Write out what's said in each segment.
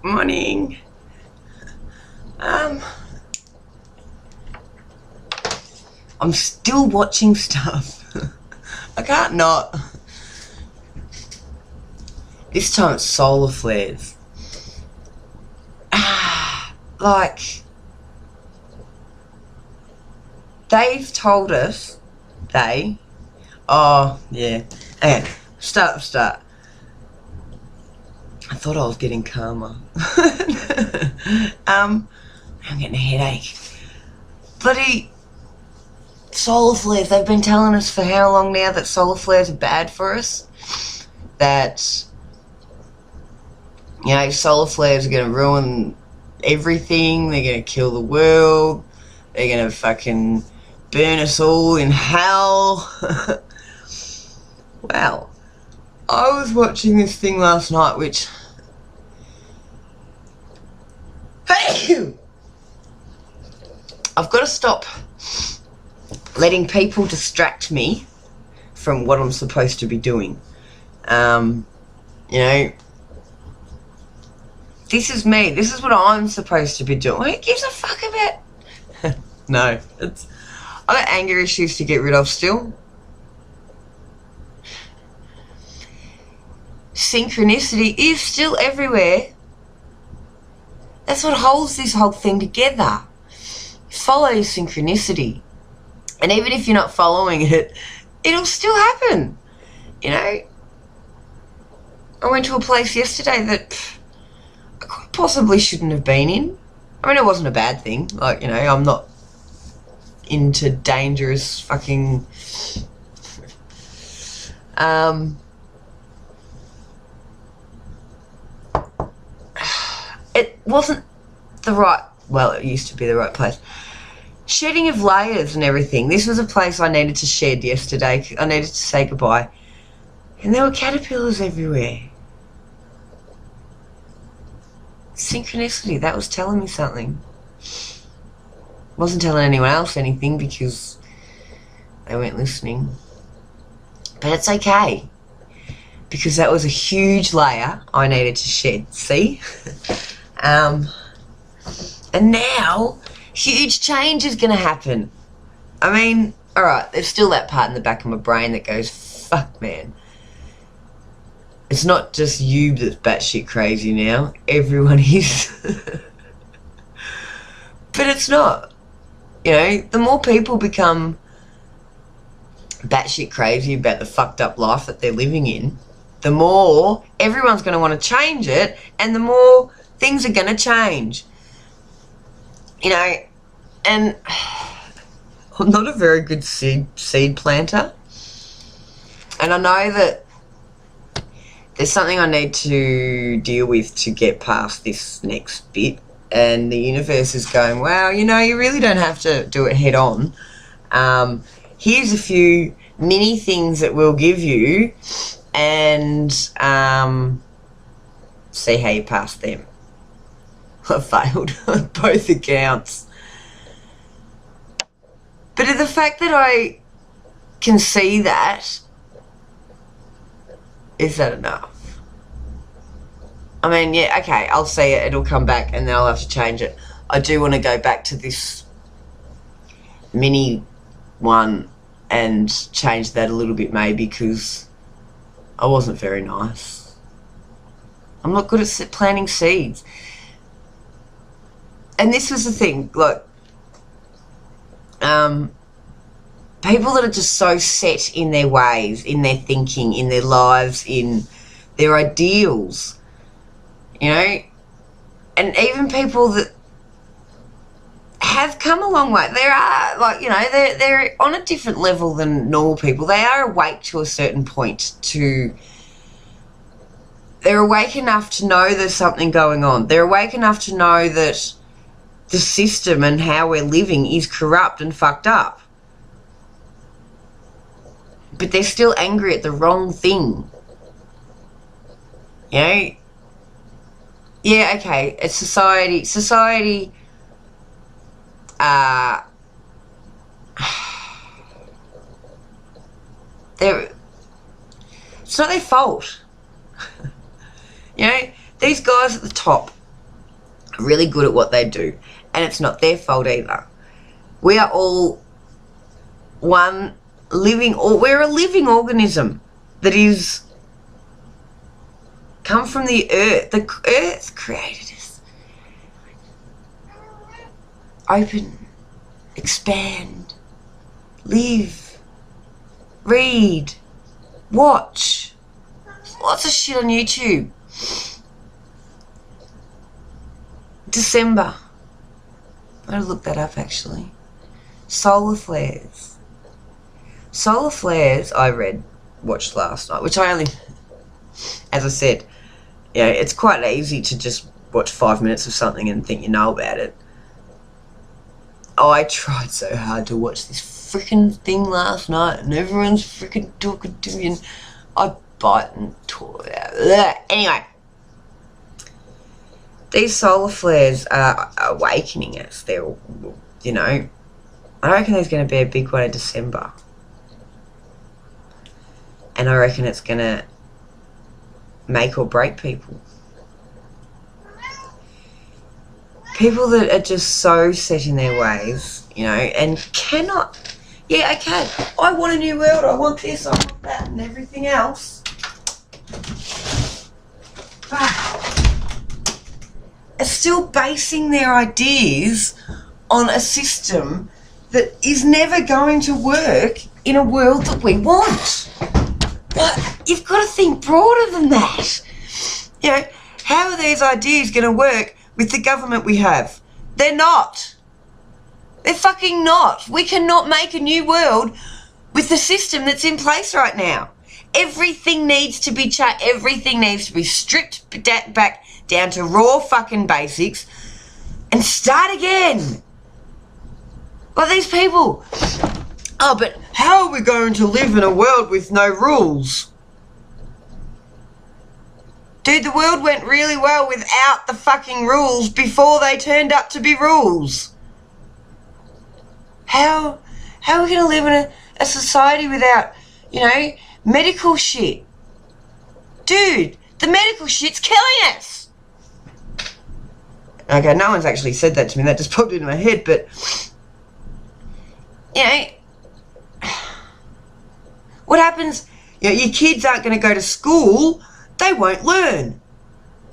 Morning. I'm still watching stuff. I can't not. This time it's solar flares. Like, they've told us, oh, yeah. Okay, start. I thought I was getting calmer. I'm getting a headache. Bloody solar flares. They've been telling us for how long now that solar flares are bad for us? That, you know, solar flares are going to ruin everything. They're going to kill the world. They're going to fucking burn us all in hell. Wow. I was watching this thing last night, which... I've got to stop letting people distract me from what I'm supposed to be doing. You know, this is me. This is what I'm supposed to be doing. Who gives a fuck about... No, I've got anger issues to get rid of still. Synchronicity is still everywhere. That's what holds this whole thing together. Follow synchronicity. And even if you're not following it, it'll still happen. You know? I went to a place yesterday that I quite possibly shouldn't have been in. I mean, it wasn't a bad thing. Like, you know, I'm not into dangerous fucking... It wasn't the right... Well, it used to be the right place. Shedding of layers and everything. This was a place I needed to shed yesterday. I needed to say goodbye. And there were caterpillars everywhere. Synchronicity, that was telling me something. Wasn't telling anyone else anything because they weren't listening. But it's okay. Because that was a huge layer I needed to shed. See? And now, huge change is going to happen. I mean, alright, there's still that part in the back of my brain that goes, fuck, man. It's not just you that's batshit crazy now. Everyone is. But it's not. You know, the more people become batshit crazy about the fucked up life that they're living in, the more everyone's going to want to change it, and the more things are going to change. You know, and I'm not a very good seed planter. And I know that there's something I need to deal with to get past this next bit. And the universe is going, well, you know, you really don't have to do it head on. Here's a few mini things that we'll give you, and see how you pass them. I failed on both accounts. But the fact that I can see that, is that enough? I mean, yeah, okay, I'll see it, it'll come back, and then I'll have to change it. I do want to go back to this mini one and change that a little bit maybe, because I wasn't very nice. I'm not good at planting seeds. And this was the thing, like, people that are just so set in their ways, in their thinking, in their lives, in their ideals, you know, and even people that have come a long way, there are, like, you know, they're on a different level than normal people. They are awake to a certain point, they're awake enough to know there's something going on. They're awake enough to know that the system and how we're living is corrupt and fucked up. But they're still angry at the wrong thing. You know? Yeah, okay, it's society. Society, it's not their fault. You know, these guys at the top, really good at what they do, and it's not their fault either. We are all we're a living organism that is come from the earth. The earth created us. Open, expand, live, read, watch. Lots of shit on YouTube. December. I gotta look that up actually. Solar flares. Solar flares I watched last night, which I only, as I said, it's quite easy to just watch 5 minutes of something and think you know about it. I tried so hard to watch this freaking thing last night and everyone's freaking talking to me and I bite and tore it out. Anyway, these solar flares are awakening us. They're, I reckon there's going to be a big one in December. And I reckon it's going to make or break people. People that are just so set in their ways, and cannot... Yeah, okay, I want a new world, I want this, I want that, and everything else. Are still basing their ideas on a system that is never going to work in a world that we want. You've got to think broader than that. How are these ideas going to work with the government we have? They're not. They're fucking not. We cannot make a new world with the system that's in place right now. Everything needs to be everything needs to be stripped back down to raw fucking basics and start again. Like these people. Oh, but how are we going to live in a world with no rules? Dude, the world went really well without the fucking rules before they turned up to be rules. How are we going to live in a society without, medical shit? Dude, the medical shit's killing us. Okay, no one's actually said that to me. That just popped into my head, but, what happens? Your kids aren't going to go to school. They won't learn.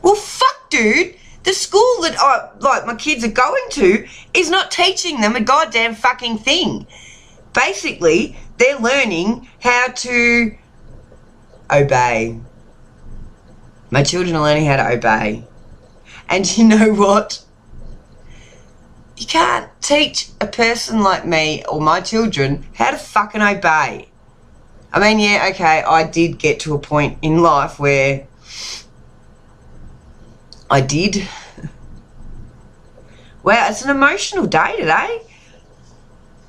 Well, fuck, dude. The school that my kids are going to is not teaching them a goddamn fucking thing. Basically, they're learning how to obey. My children are learning how to obey. And you know what? You can't teach a person like me or my children how to fucking obey. I mean, yeah, okay, I did get to a point in life where I did. Wow, it's an emotional day today.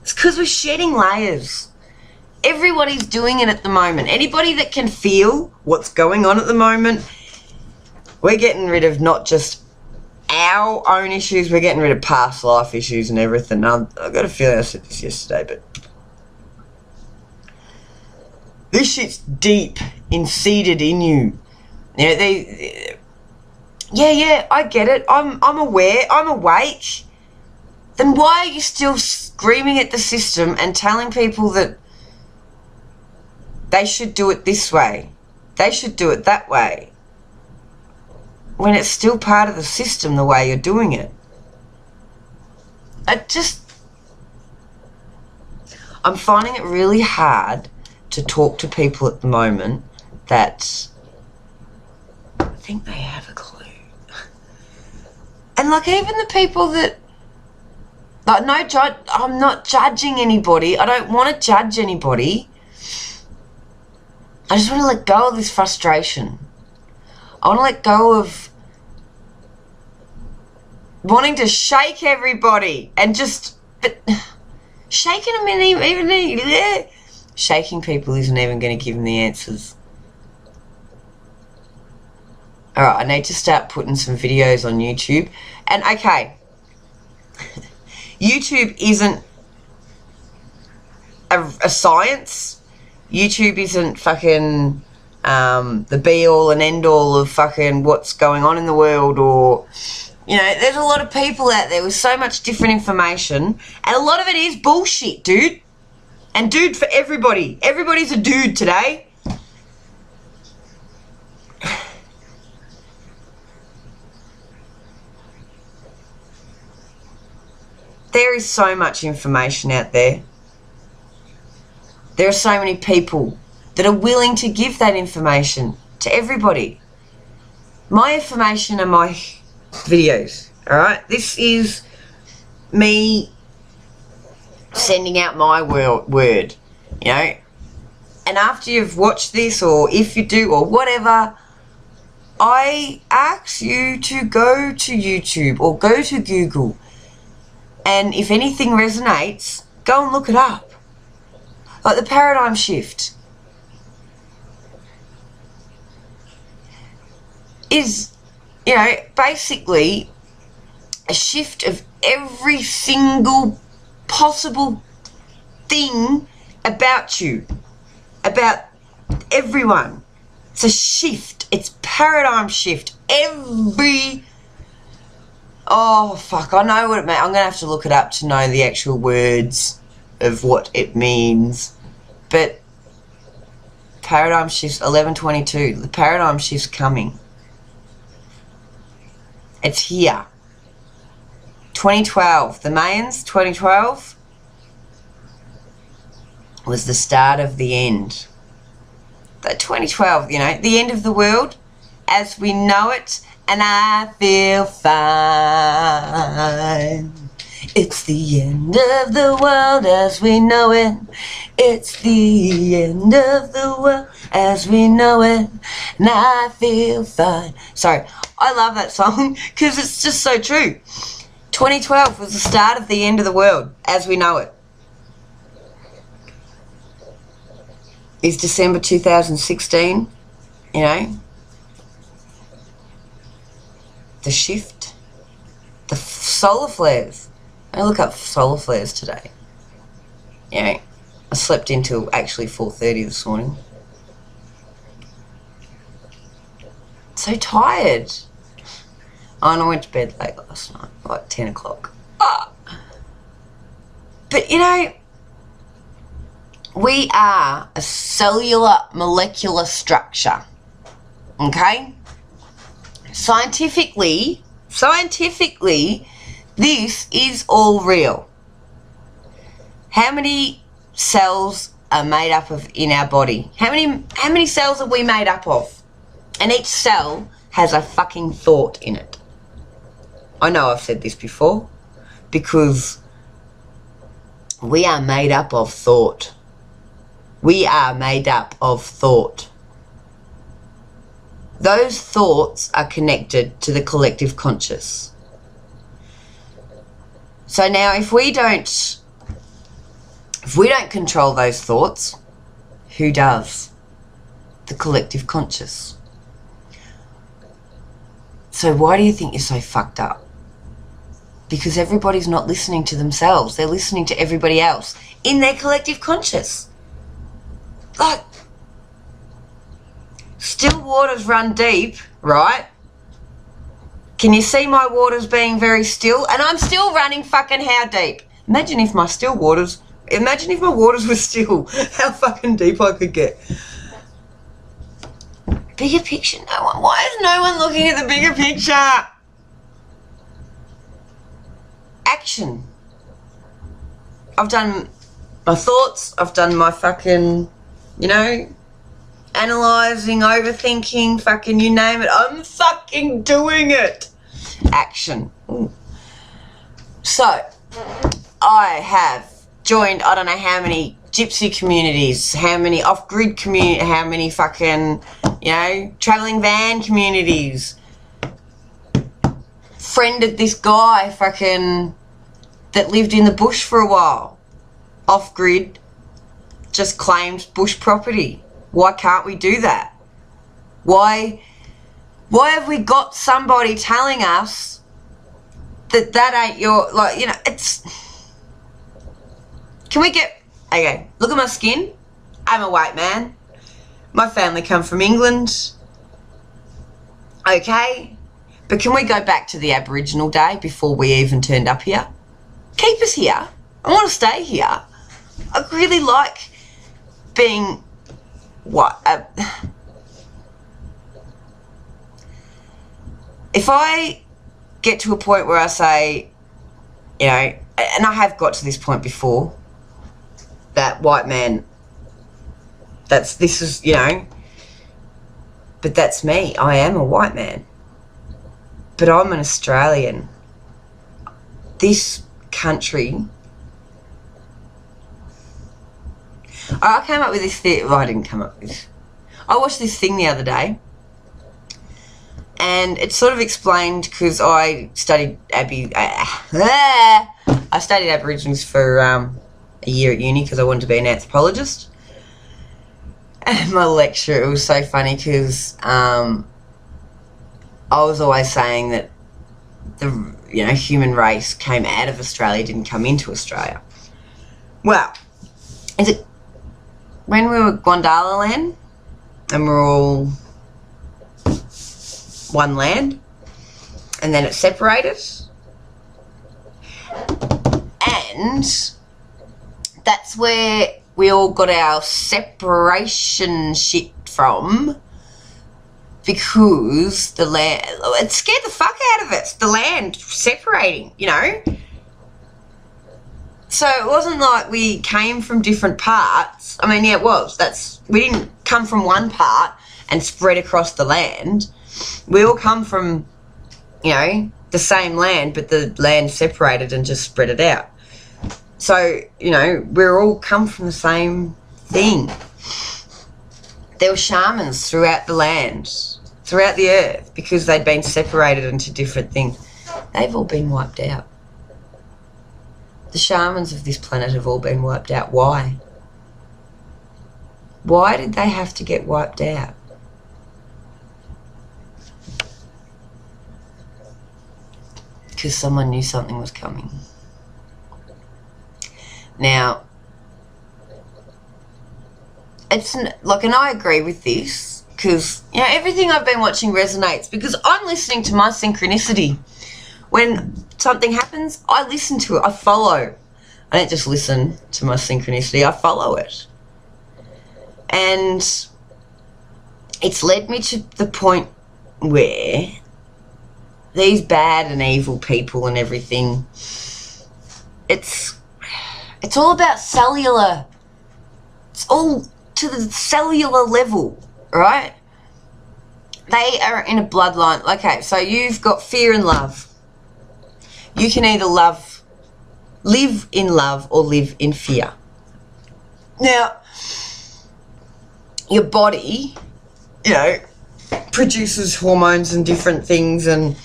It's because we're shedding layers. Everybody's doing it at the moment. Anybody that can feel what's going on at the moment, we're getting rid of not just our own issues, we're getting rid of past life issues and everything. I've got a feeling I said this yesterday, but this shit's deep, seated in you. Yeah, I get it. I'm aware. I'm awake. Then why are you still screaming at the system and telling people that they should do it this way? They should do it that way. When it's still part of the system the way you're doing it. I'm finding it really hard to talk to people at the moment that think they have a clue. And even the people that, I'm not judging anybody. I don't want to judge anybody. I just want to let go of this frustration. I want to let go of wanting to shake everybody and shaking them even shaking people isn't even going to give them the answers. Alright, I need to start putting some videos on YouTube. And okay, YouTube isn't a science. YouTube isn't fucking the be all and end all of fucking what's going on in the world, or You know, there's a lot of people out there with so much different information, and a lot of it is bullshit, dude. And dude for everybody. Everybody's a dude today. There is so much information out there. There are so many people that are willing to give that information to everybody. My information are my videos, alright? This is me sending out my word, you know? And after you've watched this, or if you do, or whatever, I ask you to go to YouTube or go to Google, and if anything resonates, go and look it up. Like the paradigm shift is, you know, basically a shift of every single possible thing about you, about everyone. It's a shift. It's paradigm shift. Oh, fuck, I know what it means. I'm going to have to look it up to know the actual words of what it means. But paradigm shift, 1122. The paradigm shift's coming. It's here. 2012. The Mayans, 2012, was the start of the end. But 2012, you know, the end of the world as we know it, and I feel fine. It's the end of the world as we know it. It's the end of the world as we know it, and I feel fine. Sorry, I love that song because it's just so true. 2012 was the start of the end of the world as we know it. Is December 2016, you know, the shift, the solar flares. I look up solar flares today. You know, I slept until actually 4:30 this morning. So tired. Oh, and I went to bed late last night, like 10 o'clock. Ah. But, you know, we are a cellular molecular structure, okay? Scientifically, this is all real. How many cells are made up of in our body? How many cells are we made up of? And each cell has a fucking thought in it. I know I've said this before, because we are made up of thought. We are made up of thought. Those thoughts are connected to the collective conscious. So now if we don't control those thoughts, who does? The collective conscious. So why do you think you're so fucked up? Because everybody's not listening to themselves. They're listening to everybody else in their collective conscious. Like, still waters run deep, right? Can you see my waters being very still? And I'm still running fucking how deep? Imagine if my waters were still, how fucking deep I could get. Bigger picture, no one. Why is no one looking at the bigger picture? Action. I've done my thoughts, I've done my fucking, you know, analysing, overthinking, fucking you name it. I'm fucking doing it. Action. Ooh. So, I have joined, I don't know how many gypsy communities, how many off-grid communities, how many fucking, you know, travelling van communities. Friended this guy fucking that lived in the bush for a while. Off-grid, just claimed bush property. Why can't we do that? Why have we got somebody telling us that ain't your, like, you know, it's... Can we get... Okay, look at my skin. I'm a white man. My family come from England. Okay? But can we go back to the Aboriginal day before we even turned up here? Keep us here. I want to stay here. I really like being if I get to a point where I say, you know, and I have got to this point before, that white man, this is, you know, but that's me. I am a white man. But I'm an Australian. This country... I came up with this thing. Well, I didn't come up with this. I watched this thing the other day, and it sort of explained, because I studied I studied Aborigines for a year at uni because I wanted to be an anthropologist. And my lecture, it was so funny because I was always saying that the human race came out of Australia, didn't come into Australia. Well, is it when we were Guandala land and we're all one land, and then it separated, and that's where we all got our separation shit from, because the land, it scared the fuck out of us, the land separating, you know. So it wasn't like we came from different parts. I mean, yeah, it was. We didn't come from one part and spread across the land. We all come from, you know, the same land, but the land separated and just spread it out. So, you know, we're all come from the same thing. There were shamans throughout the land, throughout the earth, because they'd been separated into different things. They've all been wiped out. The shamans of this planet have all been wiped out. Why? Why did they have to get wiped out? Because someone knew something was coming. Now, it's like, and I agree with this, because, you know, everything I've been watching resonates, because I'm listening to my synchronicity. When something happens, I listen to it, I follow. I don't just listen to my synchronicity, I follow it. And it's led me to the point where these bad and evil people and everything, it's all about cellular. It's all to the cellular level, right? They are in a bloodline. Okay, so you've got fear and love. You can either live in love or live in fear. Now, your body, you know, produces hormones and different things, and,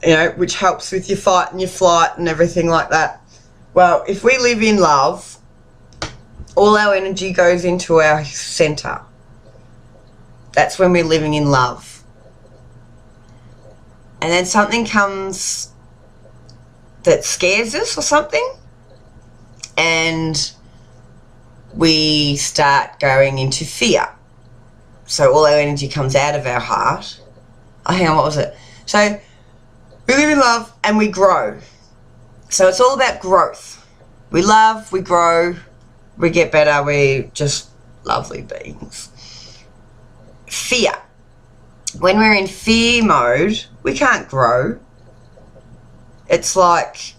you know, which helps with your fight and your flight and everything like that. Well, if we live in love, all our energy goes into our centre. That's when we're living in love. And then something comes that scares us or something, and we start going into fear. So all our energy comes out of our heart. Oh, hang on, what was it? So we live in love and we grow. So it's all about growth. We love, we grow, we get better, we're just lovely beings. Fear. When we're in fear mode, we can't grow. It's like,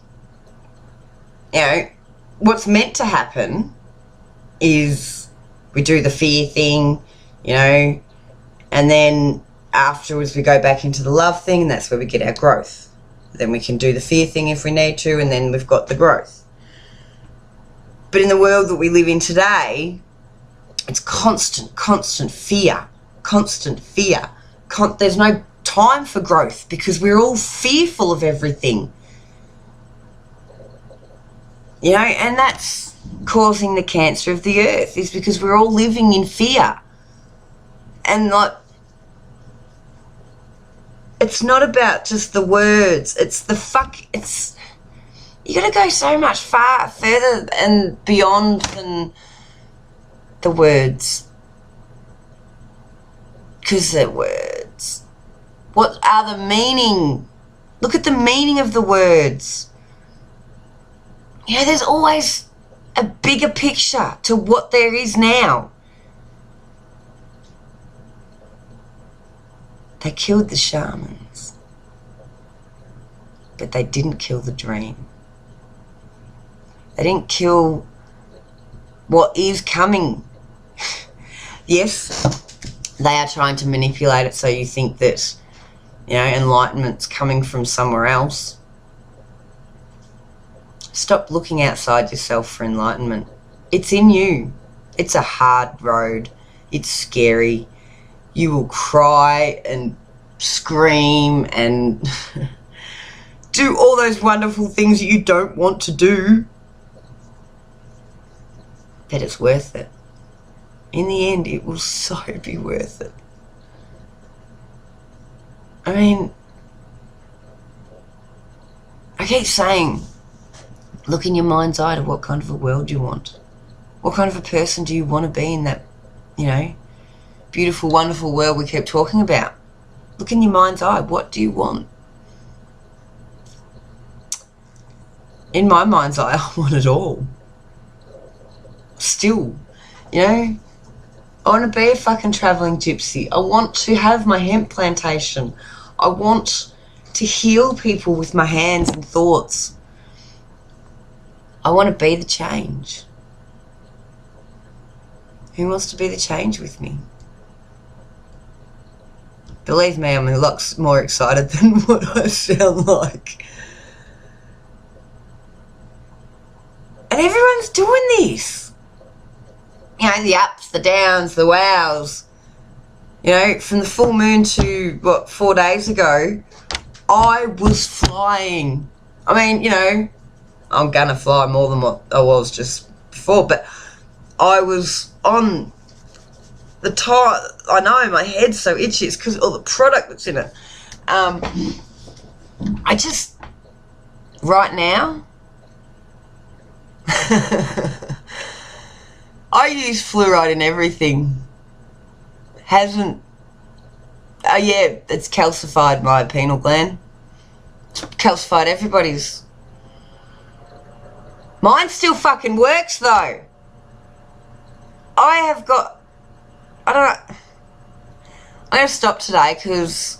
you know, what's meant to happen is we do the fear thing, you know, and then afterwards we go back into the love thing, and that's where we get our growth. Then we can do the fear thing if we need to, and then we've got the growth. But in the world that we live in today, it's constant fear, constant fear. There's no time for growth because we're all fearful of everything. You know, and that's causing the cancer of the earth, is because we're all living in fear. And it's not about just the words, it's you gotta go so much further and beyond than the words. Because they're words. What are the meaning? Look at the meaning of the words. You know, there's always a bigger picture to what there is now. They killed the shamans, but they didn't kill the dream. They didn't kill what is coming. Yes, they are trying to manipulate it so you think that, you know, enlightenment's coming from somewhere else. Stop looking outside yourself for enlightenment. It's in you. It's a hard road. It's scary. You will cry and scream and do all those wonderful things that you don't want to do. But it's worth it. In the end, it will so be worth it. I mean, I keep saying, look in your mind's eye to what kind of a world you want. What kind of a person do you want to be in that, you know, beautiful, wonderful world we keep talking about? Look in your mind's eye. What do you want? In my mind's eye, I want it all. Still, you know, I want to be a fucking travelling gypsy. I want to have my hemp plantation. I want to heal people with my hands and thoughts. I want to be the change. Who wants to be the change with me? Believe me, I'm a lot more excited than what I sound like. And everyone's doing this. You know, the ups, the downs, the wows. You know, from the full moon to, 4 days ago, I was flying. I mean, you know, I'm gonna fly more than what I was just before, but I was on the top. I know, my head's so itchy. It's because of all the product that's in it. I just, right now, I use fluoride in everything. Hasn't, yeah, it's calcified my pineal gland. It's calcified everybody's. Mine still fucking works though. I have got, I don't know, I'm going to stop today because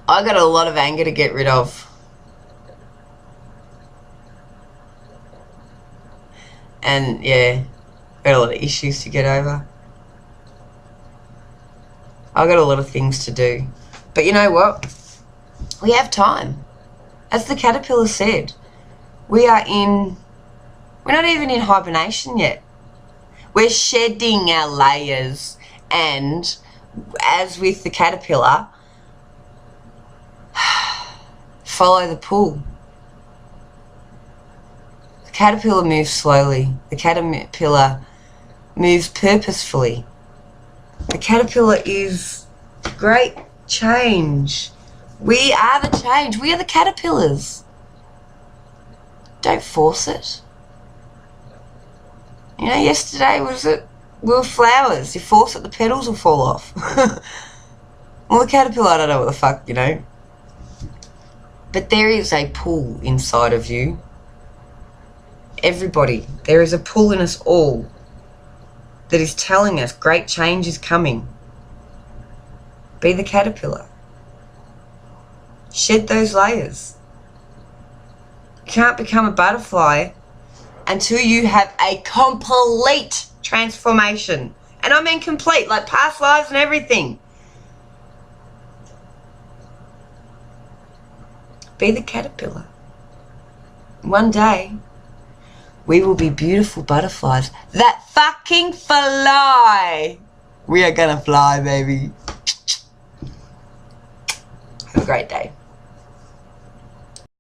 I got a lot of anger to get rid of. And yeah, got a lot of issues to get over. I've got a lot of things to do. But you know what? We have time. As the caterpillar said, we're not even in hibernation yet. We're shedding our layers, and as with the caterpillar, follow the pull. The caterpillar moves slowly. The caterpillar moves purposefully. The caterpillar is great change. We are the change. We are the caterpillars. Don't force it. You know, yesterday we were flowers. You force it, the petals will fall off. Well, the caterpillar, I don't know what the fuck, you know. But there is a pull inside of you. Everybody. There is a pull in us all that is telling us great change is coming. Be the caterpillar. Shed those layers. You can't become a butterfly until you have a complete transformation. And I mean complete, like past lives and everything. Be the caterpillar. One day, we will be beautiful butterflies that fucking fly. We are gonna fly, baby. Have a great day.